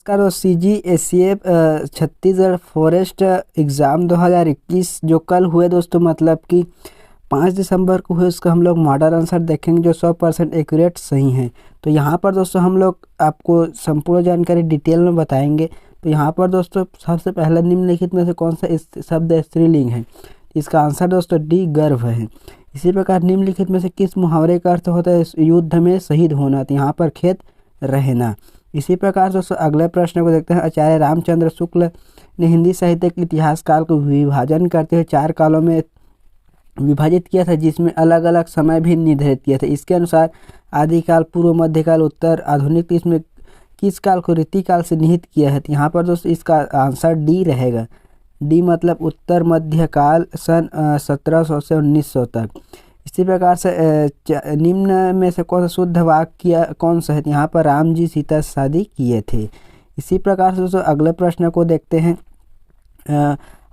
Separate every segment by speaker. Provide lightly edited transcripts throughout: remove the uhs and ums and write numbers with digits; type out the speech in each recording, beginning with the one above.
Speaker 1: नमस्कार दोस्तों, CGSCF Chhattisgarh forest exam 2021 जो कल हुए दोस्तों, मतलब कि 5 दिसंबर को हुए, उसका हम लोग मॉडल आंसर देखेंगे जो 100% एक्यूरेट सही हैं। तो यहाँ पर दोस्तों हम लोग आपको संपूर्ण जानकारी डिटेल में बताएंगे। तो यहाँ पर दोस्तों सबसे पहला निम्नलिखित में से कौन सा शब्द स्त्रीलिंग है? इसका आंसर दोस्तों डी, गर्भ है। इसी प्रकार निम्नलिखित में से किस मुहावरे का अर्थ होता है युद्ध में शहीद होना? तो यहाँ पर खेत रहना। इसी प्रकार दोस्तों अगले प्रश्न को देखते हैं। आचार्य रामचंद्र शुक्ल ने हिंदी साहित्य के इतिहास काल को विभाजन करते हुए 4 कालों में विभाजित किया था, जिसमें अलग अलग समय भी निर्धारित किया था। इसके अनुसार आदिकाल, पूर्व, मध्यकाल, उत्तर, आधुनिक। तो इसमें किस काल को रीतिकाल से निहित किया है? तो यहाँ पर दोस्तों इसका आंसर डी रहेगा। डी मतलब उत्तर मध्यकाल सन 1700 से 1900 तक। इसी प्रकार से निम्न में से कौन सा शुद्ध वाक्य कौन सा है? यहाँ पर राम जी सीता से शादी किए थे। इसी प्रकार से दोस्तों अगले प्रश्न को देखते हैं।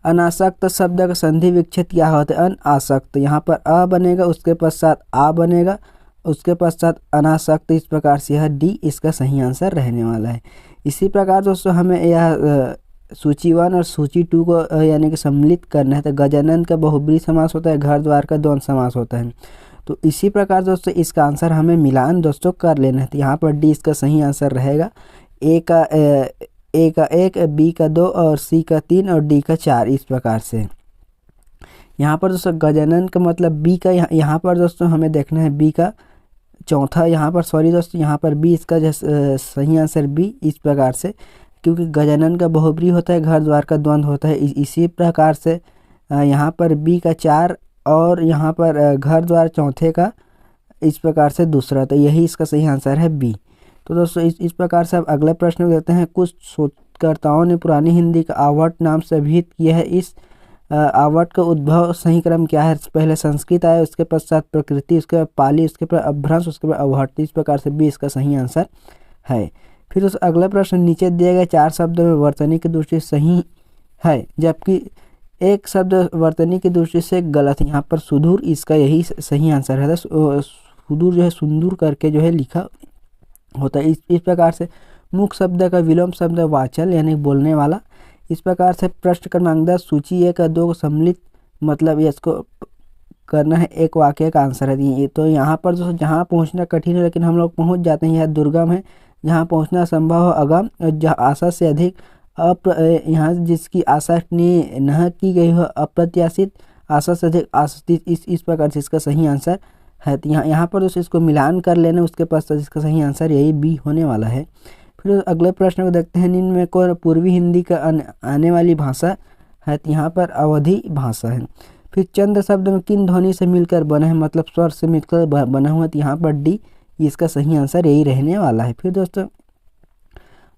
Speaker 1: अनासक्त शब्द का संधि विच्छेद क्या होता है? अनासक्त। यहाँ पर अ बनेगा, उसके पश्चात आ बनेगा, उसके पश्चात अनासक्त। इस प्रकार से यह डी इसका सही आंसर रहने वाला है। इसी प्रकार दोस्तों हमें यह सूची 1 और सूची 2 को यानी कि सम्मिलित करना है। तो गजानन का बहुब्रीहि समास होता है, घर द्वार का द्वंद्व समास होता है। तो इसी प्रकार दोस्तों इसका आंसर हमें मिलान दोस्तों कर लेना है। तो यहाँ पर डी इसका सही आंसर रहेगा। ए का 1, बी का 2 और सी का 3 और डी का 4। इस प्रकार से यहाँ पर दोस्तों गजानन का मतलब बी का, यहाँ पर दोस्तों हमें देखना है बी का चौथा। यहाँ पर सॉरी दोस्तों, यहाँ पर बी इसका सही आंसर बी। इस प्रकार से क्योंकि गजानन का बहुब्रीहि होता है, घर द्वार का द्वंद्व होता है। इसी प्रकार से यहाँ पर बी का 4 और यहाँ पर घर द्वार चौथे का इस प्रकार से दूसरा। तो यही इसका सही आंसर है बी। तो दोस्तों इस प्रकार से अब अगले प्रश्न देते हैं। कुछ शोधकर्ताओं ने पुरानी हिंदी का आवर्त नाम से अभिहित किया है। इस आवर्त का उद्भव सही क्रम क्या है? पहले संस्कृत आया, उसके पश्चात प्रकृति, उसके बाद पाली, उसके बाद अपभ्रंश, उसके बाद अवहट्ट। इस प्रकार से बी इसका सही आंसर है। फिर उस अगला प्रश्न, नीचे दिए गए 4 शब्दों में वर्तनी की दृष्टि से सही है, जबकि एक शब्द वर्तनी की दृष्टि से गलत है। यहाँ पर सुदूर इसका यही सही आंसर है। सुदूर जो है सुंदूर करके जो है लिखा होता है। इस प्रकार से मुख्य शब्द का विलोम शब्द वाचल यानी बोलने वाला। इस प्रकार से प्रश्न क्रमांक 10, सूची 1 और 2 को सम्मिलित मतलब इसको करना है, एक वाक्य का आंसर है। तो यहाँ पर दोस्तों जहाँ पहुँचना कठिन है लेकिन हम लोग पहुँच जाते हैं। यह दुर्गम है, जहाँ पहुँचना संभव हो अगम, और जहाँ आशा से अधिक यहाँ जिसकी आशा न की गई हो अप्रत्याशित, आशा से अधिक आशित। इस प्रकार से इसका सही आंसर है। तो यहाँ पर दोस्तों इसको मिलान कर लेना, उसके पश्चात इसका सही आंसर यही बी होने वाला है। फिर अगले प्रश्न को देखते हैं। निम्न में कौन पूर्वी हिंदी का आने वाली भाषा है? तो यहाँ पर अवधी भाषा है। फिर चंद शब्द में किन ध्वनि से मिलकर बना है, मतलब स्वर से मिलकर बना हुआ? तो यहाँ पर डी इसका सही आंसर यही रहने वाला है। फिर दोस्तों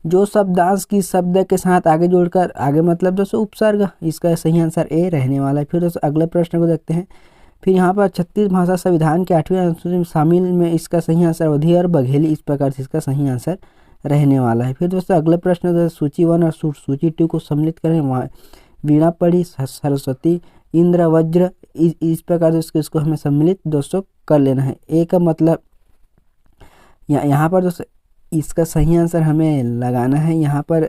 Speaker 1: जो शब्दांश की शब्द के साथ आगे जोड़कर आगे मतलब दोस्तों उपसर्ग, इसका सही आंसर ए रहने वाला है। फिर दोस्तों अगले प्रश्न को देखते हैं। फिर यहाँ पर 36 भाषा संविधान के 8वें अनुसूची में शामिल में इसका सही आंसर अवधी और बघेली। इस प्रकार से इसका सही आंसर रहने वाला है। फिर दोस्तों अगले प्रश्न, सूची 1 और सूची 2 को सम्मिलित करें। वीणा पढ़ी, सरस्वती, इंद्र, वज्र। इस प्रकार से इसको हमें सम्मिलित दोस्तों कर लेना है। ए का मतलब यहाँ पर दोस्तों इसका सही आंसर हमें लगाना है। यहाँ पर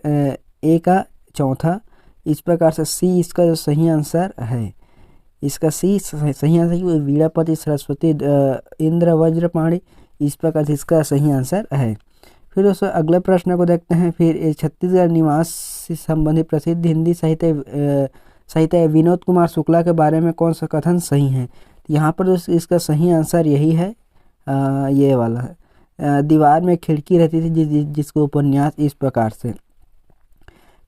Speaker 1: ए का चौथा। इस प्रकार से सी इसका जो सही आंसर है, इसका सी सही आंसर है। वीणापति, सरस्वती, इंद्र, वज्रपाणी। इस प्रकार से इसका सही आंसर है। फिर दोस्तों अगले प्रश्न को देखते हैं। फिर छत्तीसगढ़ निवास से संबंधित प्रसिद्ध हिंदी साहित्य विनोद कुमार शुक्ला के बारे में कौन सा कथन सही है? यहाँ पर दोस्तों इसका सही आंसर यही है, ये वाला है। दीवार में खिड़की रहती थी जिसको उपन्यास। इस प्रकार से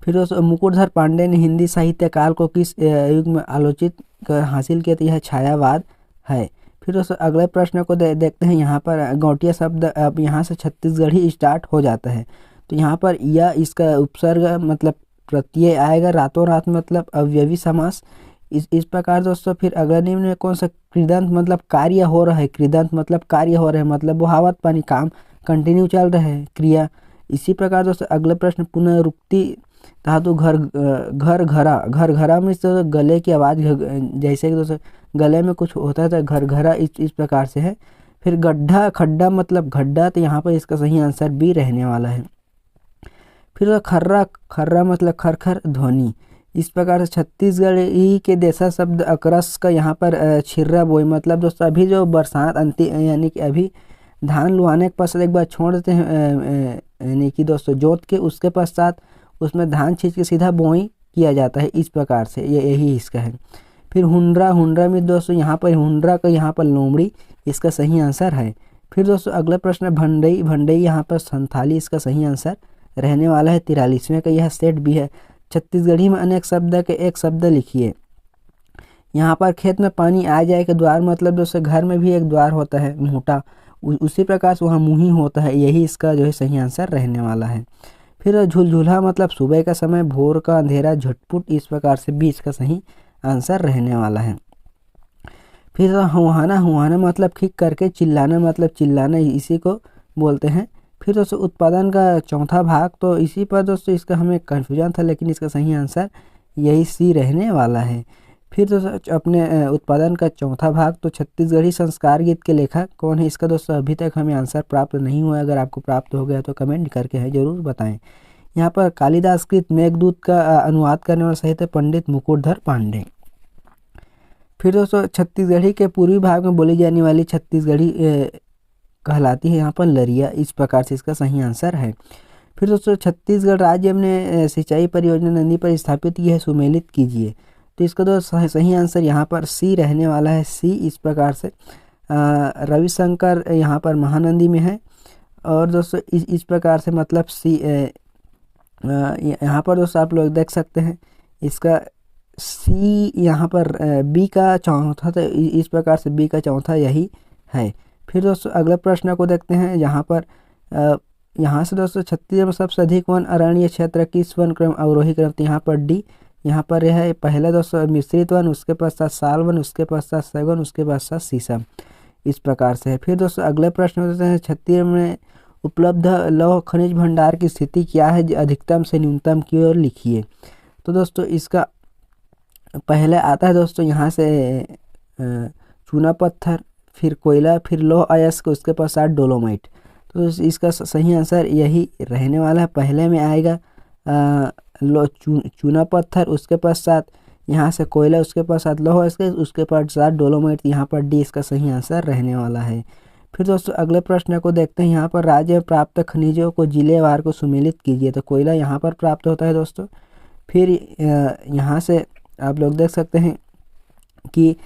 Speaker 1: फिर दोस्तों मुकुटधर पांडे ने हिंदी साहित्य काल को किस युग में आलोचित कर हासिल किया? तो यह छायावाद है। फिर दोस्तों अगले प्रश्न को देखते हैं। यहाँ पर गौटिया शब्द अब यहाँ से छत्तीसगढ़ी स्टार्ट हो जाता है। तो यहाँ पर या इसका उपसर्ग मतलब प्रत्यय आएगा, रातों रात मतलब अवयवी समास। इस प्रकार दोस्तों फिर अगले निम्न में कौन सा कृदंत मतलब कार्य हो रहा है? कृदंत मतलब कार्य हो रहा है, मतलब बहावत पानी, काम कंटिन्यू चल रहा है, क्रिया। इसी प्रकार दोस्तों अगले प्रश्न, पुनरुक्ति धातु घर घरा में तो गले की आवाज़ जैसे कि दोस्तों गले में कुछ होता है तो घर घरा इस प्रकार से है। फिर गड्ढा, खड्डा मतलब गड्ढा। तो यहाँ पर इसका सही आंसर बी रहने वाला है। फिर खर्रा, खर्रा मतलब खरखर ध्वनि। इस प्रकार से छत्तीसगढ़ ही के देशा शब्द अकरस का यहाँ पर छिर्रा बोई मतलब दोस्तों अभी जो बरसात अंतिम यानी कि अभी धान लुआने के पश्चात एक बार छोड़ देते हैं यानी कि दोस्तों जोत के, उसके पश्चात उसमें धान छींच के सीधा बोई किया जाता है। इस प्रकार से ये यही इसका है। फिर हुंडरा, हुंडरा में दोस्तों यहाँ पर हुंडरा का यहाँ पर लोमड़ी इसका सही आंसर है। फिर दोस्तों अगला प्रश्न है भंडई, भंडई यहाँ पर संथाली इसका सही आंसर रहने वाला है। 43वें का यह सेट भी है। छत्तीसगढ़ी में अनेक शब्द के एक शब्द लिखिए। यहाँ पर खेत में पानी आ जाए के द्वार मतलब दोस्तों घर में भी एक द्वार होता है मोटा, उसी प्रकार से वहाँ मुँह ही होता है, यही इसका जो है सही आंसर रहने वाला है। फिर झुलझुला मतलब सुबह का समय, भोर का अंधेरा, झटपुट, इस प्रकार से भी इसका सही आंसर रहने वाला है। फिर हुआना, हुआना मतलब खिक करके, चिल्लाना मतलब चिल्लाना, इसी को बोलते हैं। फिर दोस्तों उत्पादन का चौथा भाग, तो इसी पर दोस्तों इसका हमें कन्फ्यूजन था लेकिन इसका सही आंसर यही सी रहने वाला है। फिर दोस्तों अपने उत्पादन का चौथा भाग, तो छत्तीसगढ़ी संस्कार गीत के लेखक कौन है? इसका दोस्तों अभी तक हमें आंसर प्राप्त नहीं हुआ है, अगर आपको प्राप्त हो गया तो कमेंट करके है ज़रूर बताएं। यहाँ पर कालिदास कृत मेघदूत का अनुवाद करने वाला सहित है पंडित मुकुटधर पांडे। फिर दोस्तों छत्तीसगढ़ी के पूर्वी भाग में बोली जाने वाली छत्तीसगढ़ी कहलाती है यहाँ पर लरिया, इस प्रकार से इसका सही आंसर है। फिर दोस्तों छत्तीसगढ़ राज्य ने सिंचाई परियोजना नदी पर स्थापित की है, सुमेलित कीजिए। तो इसका दोस्तों सही आंसर यहाँ पर सी रहने वाला है, सी। इस प्रकार से रविशंकर यहाँ पर महानदी में है। और दोस्तों इस प्रकार से मतलब सी यहाँ पर दोस्तों आप लोग देख सकते हैं इसका सी यहाँ पर बी का चौथा, तो इस प्रकार से बी का चौथा यही है। फिर दोस्तों अगले प्रश्न को देखते हैं। यहाँ पर यहाँ से दोस्तों छत्तीसगढ़ में सबसे अधिक वन अरण्य क्षेत्र किस वन क्रम अवरोही क्रम? तो यहाँ पर डी, यहाँ पर यह है पहला दोस्तों मिश्रित वन, उसके पश्चात साल वन, उसके पश्चात सैगवन, उसके पश्चात शीशम, इस प्रकार से है। फिर दोस्तों अगले प्रश्न होते हैं छत्तीसगढ़ में उपलब्ध लौह खनिज भंडार की स्थिति क्या है? अधिकतम से न्यूनतम की ओर लिखिए। तो दोस्तों इसका पहले आता है दोस्तों यहाँ से चूना पत्थर, फिर कोयला, फिर लौह अयस्क, उसके पश्चात डोलोमाइट। तो इसका सही आंसर यही रहने वाला है। पहले में आएगा चूना पत्थर, उसके पश्चात यहाँ से कोयला, उसके पश्चात लौह अयस्क, उसके पश्चात डोलोमाइट। यहाँ पर डी इसका सही आंसर रहने वाला है। फिर दोस्तों अगले प्रश्न को देखते हैं। यहाँ पर राज्य में प्राप्त खनिजों को जिलेवार को सुमेलित कीजिए। तो कोयला यहाँ पर प्राप्त होता है दोस्तों। फिर यहाँ से आप लोग देख सकते हैं कि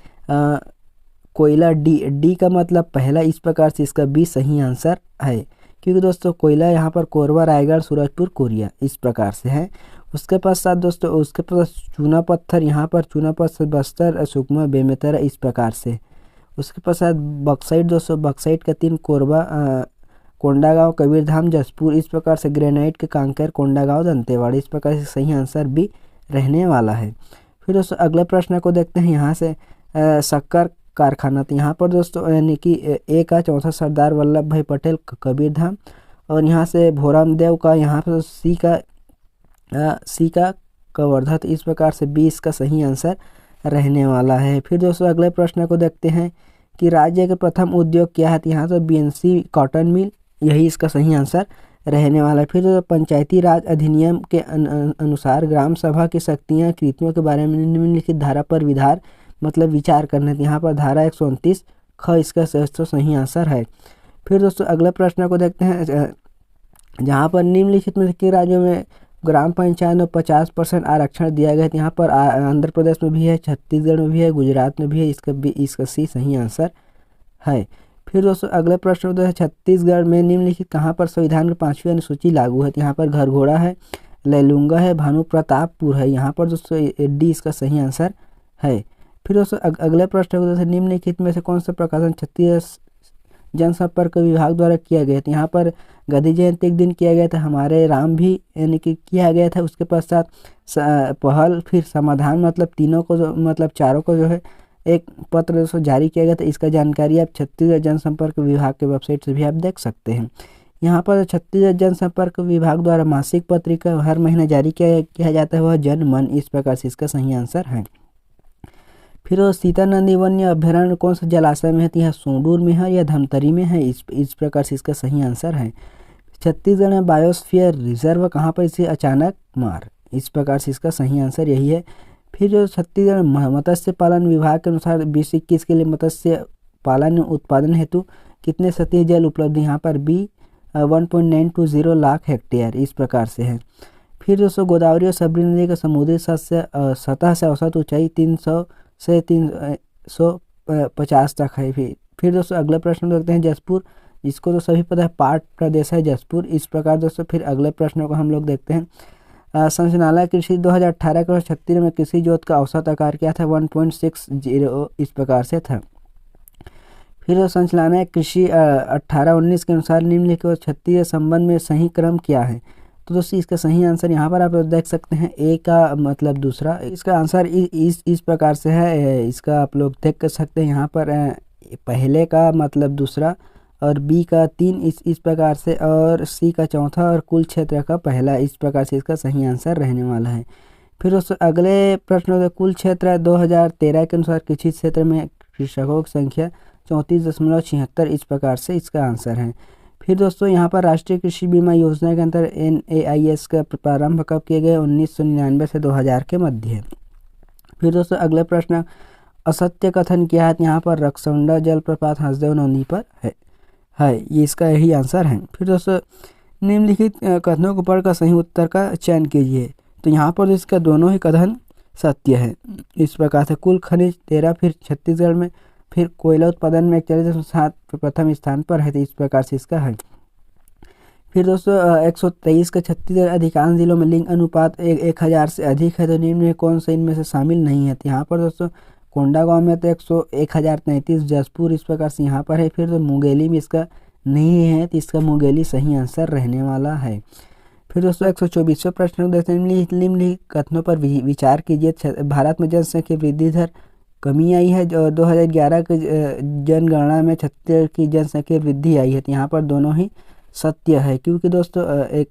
Speaker 1: कोयला डी का मतलब पहला, इस प्रकार से इसका बी सही आंसर है, क्योंकि दोस्तों कोयला यहाँ पर कोरबा, रायगढ़, सूरजपुर, कोरिया, इस प्रकार से है। उसके पश्चात दोस्तों उसके पास चूना पत्थर, यहाँ पर चूना पत्थर बस्तर, सुकमा, बेमेतरा, इस प्रकार से। उसके पश्चात बक्साइट दोस्तों, बक्साइट का 3 कोरबा, कोंडागांव, कबीरधाम, जसपुर, इस प्रकार से। ग्रेनाइट के कांकेर, कोंडागांव, दंतेवाड़ा, इस प्रकार से सही आंसर भी रहने वाला है। फिर दोस्तों अगले प्रश्न को देखते हैं। यहाँ से शक्कर कारखाना, तो यहाँ पर दोस्तों यानी कि ए का चौथा सरदार वल्लभ भाई पटेल, कबीरधाम। और यहाँ से भोराम देव का, यहाँ पर सी का कवर्धा, तो इस प्रकार से बी इसका सही आंसर रहने वाला है। फिर दोस्तों अगले प्रश्न को देखते हैं कि राज्य के प्रथम उद्योग क्या है? तो यहाँ तो बीएनसी कॉटन मिल, यही इसका सही आंसर रहने वाला है। फिर पंचायती राज अधिनियम के अनुसार ग्राम सभा की शक्तियाँ कृतियों के बारे में निम्नलिखित धारा पर विधार मतलब विचार करना है। यहाँ पर धारा 129 ख इसका सही आंसर है। फिर दोस्तों अगले प्रश्न को देखते हैं। जहाँ पर निम्नलिखित में किन राज्यों में ग्राम पंचायत में 50% आरक्षण दिया गया है? यहाँ पर आंध्र प्रदेश में भी है, छत्तीसगढ़ में भी है, गुजरात में भी है, इसका सी सही आंसर है। फिर दोस्तों अगले प्रश्न होता है छत्तीसगढ़ में निम्नलिखित कहाँ पर संविधान की 5वीं अनुसूची लागू है? तो यहाँ पर घरघोड़ा है, लैलूंगा है, भानु प्रतापपुर है, यहाँ पर दोस्तों डी इसका सही आंसर है। फिर दोस्तों अगले प्रश्न को दोस्तों निम्नलिखित में से कौन सा प्रकाशन छत्तीसगढ़ जनसंपर्क विभाग द्वारा किया गया था? यहाँ पर गांधी जयंती के दिन किया गया था, हमारे राम भी यानी कि किया गया था। उसके पश्चात पहल, फिर समाधान, मतलब तीनों को मतलब चारों को जो है एक पत्र दोस्तों जारी किया गया था। इसका जानकारी आप छत्तीसगढ़ जनसंपर्क विभाग के वेबसाइट से भी आप देख सकते हैं। यहाँ पर छत्तीसगढ़ जनसंपर्क विभाग द्वारा मासिक पत्रिका हर महीना जारी किया जाता है, वह जन मन, इस प्रकार से इसका सही आंसर है। फिर सीता नदी वन्य अभ्यारण्य कौन सा जलाशय में है? तो यह सोंडूर में है या धमतरी में है, इस प्रकार से इसका सही आंसर है। छत्तीसगढ़ में बायोस्फीयर रिजर्व कहाँ पर इसे अचानक मार, इस प्रकार से इसका सही आंसर यही है। फिर जो छत्तीसगढ़ मत्स्य पालन विभाग के अनुसार 2021 के लिए मत्स्य पालन उत्पादन हेतु कितने सतही जल उपलब्ध, यहाँ पर बी 1.920 लाख हेक्टेयर, इस प्रकार से है। फिर दोस्तों गोदावरी और सबरी नदी का समुद्री सतह से औसत ऊंचाई 300 से 350 तक है। फिर दोस्तों अगला प्रश्न देखते हैं जसपुर, इसको तो सभी पता है पाट प्रदेश है जसपुर, इस प्रकार दोस्तों। फिर अगले प्रश्नों को हम लोग देखते हैं। संचालनालय कृषि 2018 के छत्तीसगढ़ में कृषि जोत का औसत आकार क्या था, 1.60 इस प्रकार से था। फिर संचालनालय कृषि 18-19 के अनुसार निम्नलिखित छत्तीस संबंध में सही क्रम क्या है, तो दोस्तों इसका सही आंसर यहाँ पर आप देख सकते हैं ए का मतलब दूसरा, इसका आंसर इस प्रकार से है, इसका आप लोग देख सकते हैं यहाँ पर पहले का मतलब दूसरा और बी का 3 इस प्रकार से और सी का चौथा और कुल क्षेत्र का पहला, इस प्रकार से इसका सही आंसर रहने वाला है। फिर दोस्तों अगले प्रश्न कुल क्षेत्र 2013 के अनुसार कृषि क्षेत्र में कृषकों की संख्या 34.76, इस प्रकार से इसका आंसर है। फिर दोस्तों यहाँ पर राष्ट्रीय कृषि बीमा योजना के अंदर NAIS का प्रारंभ कब किए गए, 1999 से 2000 के मध्य। फिर दोस्तों अगले प्रश्न असत्य कथन क्या है, यहाँ पर रक्सौंडा जलप्रपात हंसदेव नदी पर है, ये इसका यही आंसर है। फिर दोस्तों निम्नलिखित कथनों के ऊपर का सही उत्तर का चयन कीजिए, तो यहाँ पर इसका दोनों ही कथन सत्य है, इस प्रकार से। कुल खनिज 13, फिर छत्तीसगढ़ में, फिर कोयला उत्पादन में 41.7 प्रथम स्थान पर है, तो इस प्रकार से इसका है। फिर दोस्तों 123 का छत्तीसगढ़ अधिकांश जिलों में लिंग अनुपात 1000 से अधिक है, तो निम्न में कौन सा इनमें से शामिल नहीं है, तो यहाँ पर दोस्तों कोंडागांव में तो 1033, जसपुर इस प्रकार से यहाँ पर है। फिर तो मुंगेली में इसका नहीं है, तो इसका मुंगेली सही आंसर रहने वाला है। फिर दोस्तों 124वां प्रश्न देखते हैं, निम्नलिखित कथनों पर विचार कीजिए। भारत में जनसंख्या वृद्धि दर कमी आई है, 2011 के जनगणना में छत्तीसगढ़ की जनसंख्या वृद्धि आई है, तो यहाँ पर दोनों ही सत्य है, क्योंकि दोस्तों एक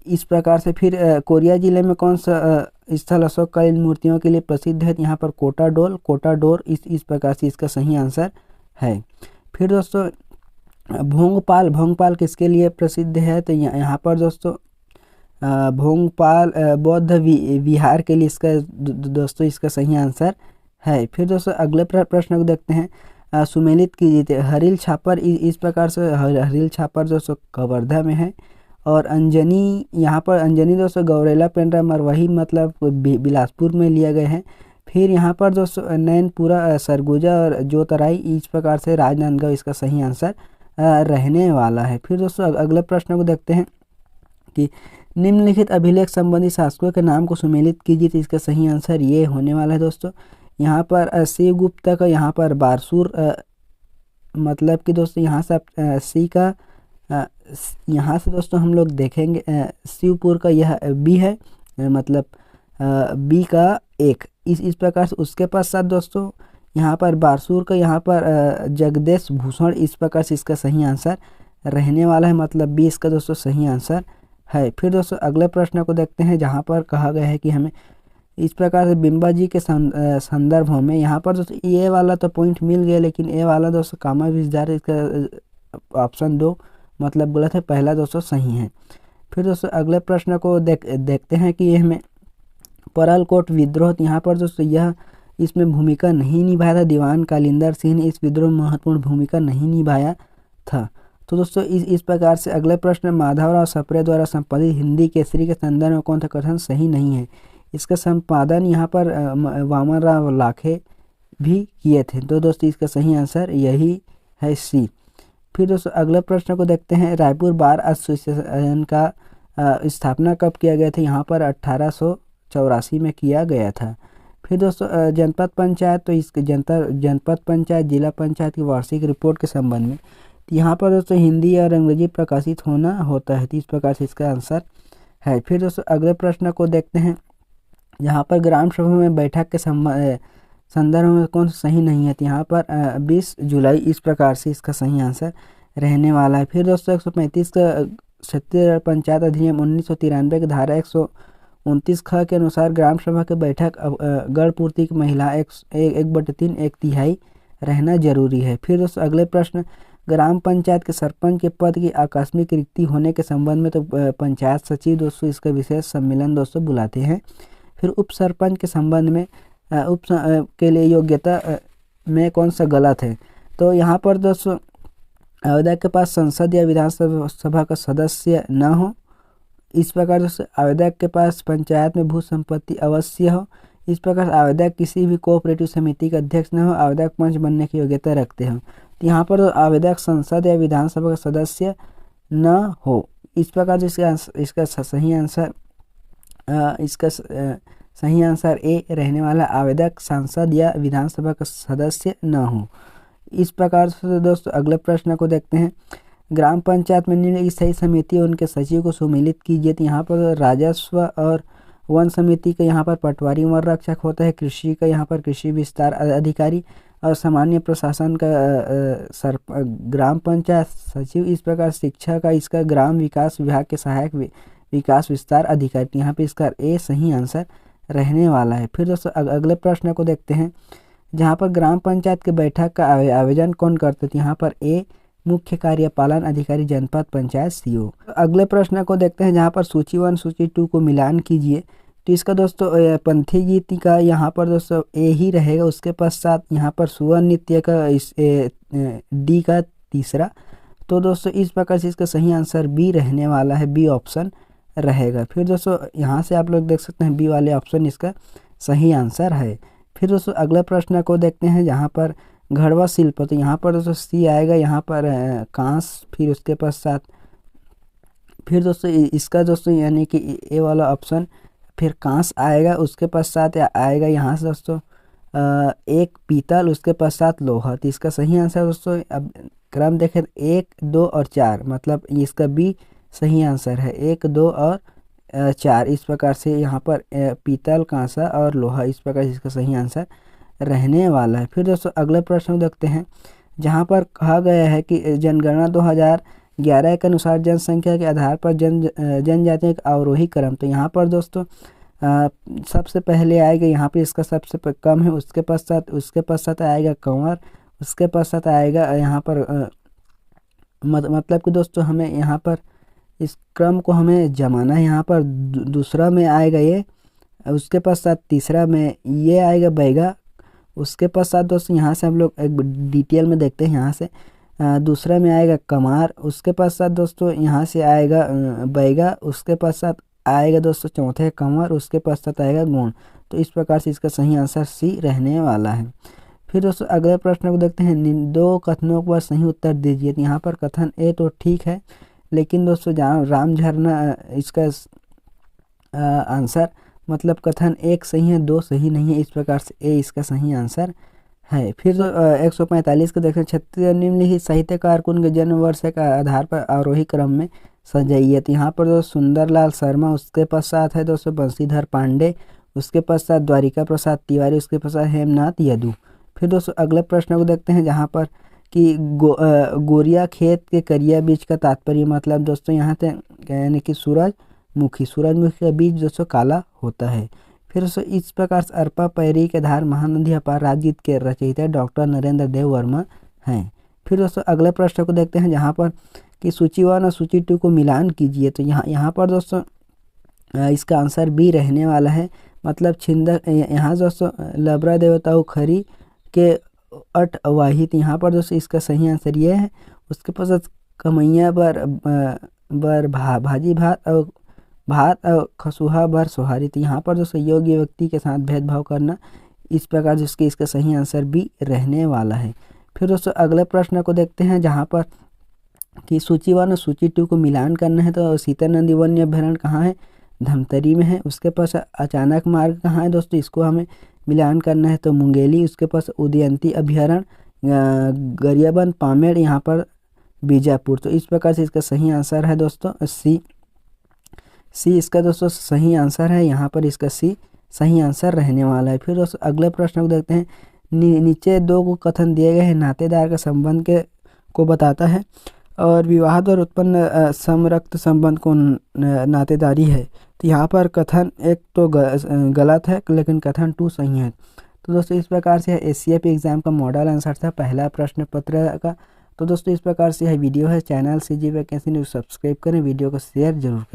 Speaker 1: इस प्रकार से। फिर कोरिया जिले में कौन सा स्थल अशोककालीन मूर्तियों के लिए प्रसिद्ध है, यहाँ पर कोटाडोर इस प्रकार से इसका सही आंसर है। फिर दोस्तों भोंगपाल किसके लिए प्रसिद्ध है, तो यहाँ पर दोस्तों भोंगपाल बौद्ध विहार के लिए इसका दोस्तों इसका सही आंसर है। फिर दोस्तों अगले प्रश्न को देखते हैं, सुमेलित कीजिए। हरील छापर इस प्रकार से हरील छापर दोस्तों कवर्धा में है, और अंजनी यहाँ पर अंजनी दोस्तों गौरेला पेंड्रा मरवाही मतलब बिलासपुर में लिया गया है। फिर यहाँ पर दोस्तों नैनपुरा सरगुजा और जोतराई इस प्रकार से राजनांदगांव इसका सही आंसर रहने वाला है। फिर दोस्तों अगले प्रश्न को देखते हैं कि निम्नलिखित अभिलेख संबंधी शासकों के नाम को सुमेलित कीजिए, तो इसका सही आंसर ये होने वाला है दोस्तों। यहाँ पर शिवगुप्ता का यहाँ पर बारसूर मतलब कि दोस्तों यहाँ से सी का यहाँ से दोस्तों हम लोग देखेंगे शिवपुर का यह बी है, मतलब बी का 1 इस प्रकार से। उसके पश्चात दोस्तों यहाँ पर बारसूर का यहाँ पर जगदेश भूषण इस प्रकार से इसका सही आंसर रहने वाला है, मतलब बी इसका दोस्तों सही आंसर है। फिर दोस्तों अगले प्रश्न को देखते हैं, जहाँ पर कहा गया है कि हमें इस प्रकार से बिंबा जी के संदर्भों में, यहाँ पर दोस्तों ए वाला तो पॉइंट मिल गया, लेकिन ए वाला दोस्तों कामा विस्तार इसका ऑप्शन 2 मतलब गलत है, पहला दोस्तों सही है। फिर दोस्तों अगले प्रश्न को देखते हैं कि ये हमें परलकोट विद्रोह, यहाँ पर दोस्तों यह इसमें भूमिका नहीं निभाया था, दीवान कालिंदर सिंह ने इस विद्रोह में महत्वपूर्ण भूमिका नहीं निभाया था। तो दोस्तों इस प्रकार से अगले प्रश्न, माधवराव सप्रे द्वारा संपादित हिंदी केसरी के संदर्भ में कौन सा कथन सही नहीं है, इसका संपादन यहाँ पर वामन राव लाखे भी किए थे, तो दोस्तों इसका सही आंसर यही है सी। फिर दोस्तों अगले प्रश्न को देखते हैं, रायपुर बार एसोसिएशन का स्थापना कब किया गया था, यहाँ पर 1884 में किया गया था। फिर दोस्तों जनपद पंचायत, तो इसके जनपद पंचायत जिला पंचायत की वार्षिक रिपोर्ट के संबंध में यहाँ पर दोस्तों हिंदी और अंग्रेजी प्रकाशित होना होता है, तो इस प्रकार से इसका आंसर है। फिर दोस्तों अगले प्रश्न को देखते हैं, यहाँ पर ग्राम सभा में बैठक के संदर्भ में कौन सा सही नहीं है, तो यहाँ पर 20 जुलाई इस प्रकार से इसका सही आंसर रहने वाला है। फिर दोस्तों 135 का छत्तीसगढ़ पंचायत अधिनियम 1993 की धारा 129 ख के अनुसार ग्राम सभा की बैठक गण पूर्ति की महिला 1/3 1/3 रहना जरूरी है। फिर दोस्तों अगले प्रश्न, ग्राम पंचायत के सरपंच के पद की आकस्मिक रिक्ति होने के संबंध में तो पंचायत सचिव दोस्तों इसका विशेष सम्मेलन दोस्तों बुलाते हैं। फिर उप सरपंच के संबंध में के लिए योग्यता में कौन सा गलत है, तो यहाँ पर दोस्तों आवेदक के पास संसद या विधानसभा का सदस्य न हो। इस प्रकार दोस्तों आवेदक के पास पंचायत में भू संपत्ति अवश्य हो। इस प्रकार आवेदक किसी भी कोऑपरेटिव समिति का अध्यक्ष न हो, आवेदक पंच बनने की योग्यता रखते हो। तो यहाँ पर आवेदक संसद या विधानसभा का सदस्य न हो। इस प्रकार इसका सही आंसर ए रहने वाला, आवेदक सांसद या विधानसभा का सदस्य न हो। इस प्रकार से दोस्तों अगले प्रश्न को देखते हैं। ग्राम पंचायत में निम्नलिखित सही समिति और उनके सचिव को सम्मिलित कीजिए। तो यहाँ पर राजस्व और वन समिति का यहाँ पर पटवारी वन रक्षक होता है, कृषि का यहाँ पर कृषि विस्तार अधिकारी और सामान्य प्रशासन का ग्राम पंचायत सचिव। इस प्रकार शिक्षा का इसका ग्राम विकास विभाग के सहायक विकास विस्तार अधिकारी। यहाँ पे इसका ए सही आंसर रहने वाला है। फिर दोस्तों अगले प्रश्न को देखते हैं, जहाँ पर ग्राम पंचायत के बैठक का आयोजन कौन करते थे। यहाँ पर ए मुख्य कार्यपालन अधिकारी जनपद पंचायत सीओ। अगले प्रश्न को देखते हैं, जहाँ पर सूची 1 सूची 2 को मिलान कीजिए। तो इसका दोस्तों पंथी गीत का यहाँ पर दोस्तों ए ही रहेगा। उसके पश्चात यहाँ पर सुवन नृत्य का डी का तीसरा। तो दोस्तों इस प्रकार से इसका सही आंसर बी रहने वाला है, बी ऑप्शन रहेगा। फिर दोस्तों यहाँ से आप लोग देख सकते हैं बी वाले ऑप्शन इसका सही आंसर है। फिर दोस्तों अगले प्रश्न को देखते हैं, जहाँ पर घड़वा शिल्प। तो यहाँ पर दोस्तों सी आएगा, यहाँ पर कांस। फिर उसके पश्चात फिर दोस्तों इसका दोस्तों यानी कि ए वाला ऑप्शन फिर कांस आएगा। उसके पश्चात आएगा यहाँ से दोस्तों एक पीतल, उसके पश्चात लोहा। तो इसका सही आंसर दोस्तों अब क्रम देखें 1, 2 और 4, मतलब इसका बी सही आंसर है, 1, 2 और 4। इस प्रकार से यहाँ पर पीतल, कांसा और लोहा, इस प्रकार से इसका सही आंसर रहने वाला है। फिर दोस्तों अगले प्रश्न देखते हैं, जहाँ पर कहा गया है कि जनगणना 2011 के अनुसार जनसंख्या के आधार पर जनजातियों का अवरोही क्रम। तो यहाँ पर दोस्तों सबसे पहले आएगा यहाँ पे इसका सबसे कम है। उसके पश्चात आएगा कंवर। उसके पश्चात आएगा यहाँ पर मतलब कि दोस्तों हमें यहाँ पर इस क्रम को हमें जमाना है। यहाँ पर दूसरा में आएगा ये, उसके पश्चात तीसरा में ये आएगा बैगा। उसके पश्चात दोस्तों यहाँ से हम लोग एक डिटेल में देखते हैं। यहाँ से दूसरा में आएगा कमार। उसके पश्चात दोस्तों यहाँ से आएगा बैगा। उसके पश्चात आएगा दोस्तों चौथे कंवर। उसके पश्चात आएगा गोंड। तो इस प्रकार से इसका सही आंसर सी रहने वाला है। फिर दोस्तों अगले प्रश्न को देखते हैं, 2 कथनों पर सही उत्तर दीजिए। तो यहाँ पर कथन ए तो ठीक है, लेकिन दोस्तों जहाँ राम झरना इसका आंसर मतलब कथन 1 सही है, 2 सही नहीं है। इस प्रकार से ए इसका सही आंसर है। फिर 145 को देखें, छत्तीसगढ़ निम्नलिखित साहित्यकार को उनके जन्म वर्ष के आधार पर आरोही क्रम में सजाइए। तो यहाँ पर दोस्तों सुंदरलाल शर्मा। उसके पश्चात है दोस्तों बंशीधर पांडे। उसके पश्चात द्वारिका प्रसाद तिवारी। उसके पश्चात हेमनाथ यदु। फिर दोस्तों अगले प्रश्न को देखते हैं, जहाँ पर कि गोरिया खेत के करिया बीज का तात्पर्य मतलब दोस्तों यहाँ से यानी कि सूरजमुखी का बीज दोस्तों काला होता है। फिर दोस्तों इस प्रकार से अरपा पैरी के धार महानदी अपार राजगीत के रचयिता डॉक्टर नरेंद्र देव वर्मा हैं। फिर दोस्तों अगले प्रश्न को देखते हैं, जहाँ पर कि सूची 1 और सूची 2 को मिलान कीजिए। तो यहाँ पर दोस्तों इसका आंसर बी रहने वाला है, मतलब छिंदक। यहाँ दोस्तों लबरा देवताओं खरी के अट वाहित। यहाँ पर दोस्तों इसका सही आंसर ये है। उसके पास कमैया बर भाजी भात और खसुहा बर सोहारी। तो यहाँ पर दोस्तों योग्य व्यक्ति के साथ भेदभाव करना। इस प्रकार जिसके इसका सही आंसर भी रहने वाला है। फिर दोस्तों अगले प्रश्न को देखते हैं, जहाँ पर कि सूची 1 और सूची 2 को मिलान करना है। तो सीता नदी वन्य अभ्यारण्य कहाँ है, धमतरी में है। उसके पास अचानक मार्ग कहाँ है दोस्तों, इसको हमें मिलान करना है तो मुंगेली। उसके पास उदयंती अभ्यारण्य गरियाबंद पामेड़ यहाँ पर बीजापुर। तो इस प्रकार से इसका सही आंसर है दोस्तों सी इसका दोस्तों सही आंसर है। यहाँ पर इसका सी सही आंसर रहने वाला है। फिर दोस्तों अगले प्रश्न को देखते हैं, नीचे 2 को कथन दिए गए हैं नातेदार का संबंध को बताता है और विवाह द्वारा उत्पन्न समरक्त संबंध को नातेदारी है। तो यहाँ पर कथन 1 तो गलत है, लेकिन कथन 2 सही है। तो दोस्तों इस प्रकार से एससीएपी एग्जाम का मॉडल आंसर था पहला प्रश्न पत्र का। तो दोस्तों इस प्रकार से यह वीडियो है। Channel CG vacancy news subscribe करें, वीडियो को शेयर जरूर करें।